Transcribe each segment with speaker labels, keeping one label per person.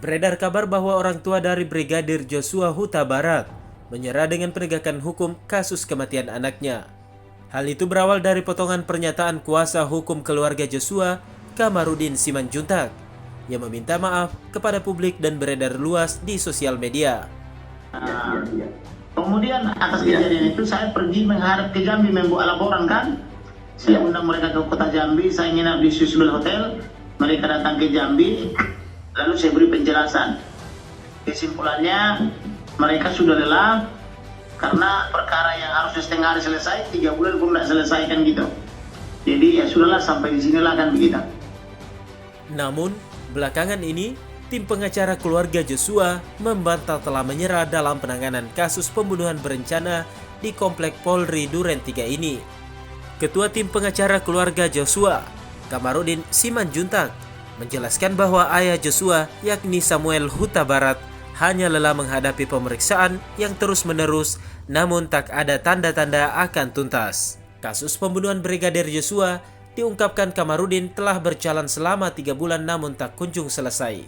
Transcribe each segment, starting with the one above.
Speaker 1: Beredar kabar bahwa orang tua dari Brigadir Joshua Huta Barat menyerah dengan penegakan hukum kasus kematian anaknya. Hal itu berawal dari potongan pernyataan kuasa hukum keluarga Joshua, Kamarudin Simanjuntak, yang meminta maaf kepada publik dan beredar luas di sosial media.
Speaker 2: Kemudian atas kejadian itu saya pergi menghadap ke Jambi membuat laporan kan. Saya undang mereka ke kota Jambi, saya nginap di Susbel Hotel. Mereka datang ke Jambi, lalu saya beri penjelasan. Kesimpulannya mereka sudah lelah karena perkara yang harusnya setengah hari selesai, 3 bulan pun tidak selesaikan gitu. Jadi ya sudahlah, sampai di sinilah kan begitu.
Speaker 1: Namun belakangan ini tim pengacara keluarga Joshua membantah telah menyerah dalam penanganan kasus pembunuhan berencana di Komplek Polri Duren 3 ini. Ketua tim pengacara keluarga Joshua, Kamarudin Simanjuntak, menjelaskan bahwa ayah Joshua yakni Samuel Huta Barat hanya lelah menghadapi pemeriksaan yang terus-menerus namun tak ada tanda-tanda akan tuntas. Kasus pembunuhan Brigadir Joshua diungkapkan Kamarudin telah berjalan selama 3 bulan namun tak kunjung selesai.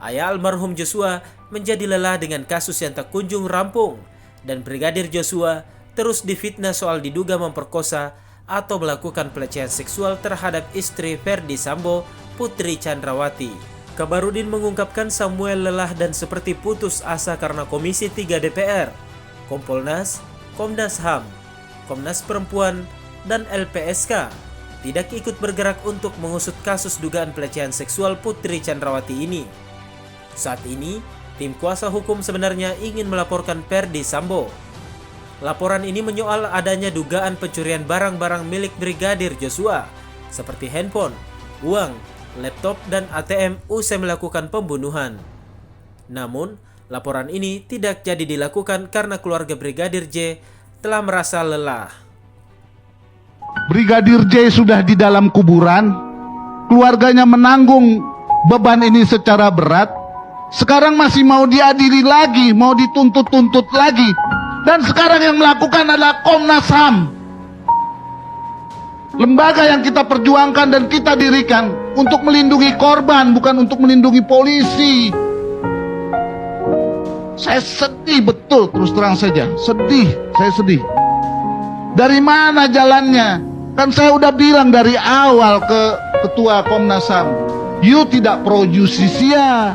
Speaker 1: Ayah almarhum Joshua menjadi lelah dengan kasus yang tak kunjung rampung dan Brigadir Joshua terus difitnah soal diduga memperkosa atau melakukan pelecehan seksual terhadap istri Ferdi Sambo, Putri Chandrawati. Kamarudin mengungkapkan Samuel lelah dan seperti putus asa karena Komisi 3 DPR, Kompolnas, Komnas HAM, Komnas Perempuan, dan LPSK tidak ikut bergerak untuk mengusut kasus dugaan pelecehan seksual Putri Chandrawati ini. Saat ini, tim kuasa hukum sebenarnya ingin melaporkan Ferdi Sambo. Laporan ini menyoal adanya dugaan pencurian barang-barang milik Brigadir Joshua, seperti handphone, uang, laptop, dan ATM usai melakukan pembunuhan. Namun, laporan ini tidak jadi dilakukan karena keluarga Brigadir J telah merasa lelah.
Speaker 3: Brigadir J sudah di dalam kuburan, keluarganya menanggung beban ini secara berat, sekarang masih mau diadili lagi, mau dituntut-tuntut lagi. Dan sekarang yang melakukan adalah Komnas HAM, lembaga yang kita perjuangkan dan kita dirikan untuk melindungi korban, bukan untuk melindungi polisi. Saya sedih betul, terus terang saja, saya sedih. Dari mana jalannya? Kan saya udah bilang dari awal ke Ketua Komnas HAM, you tidak pro justisia.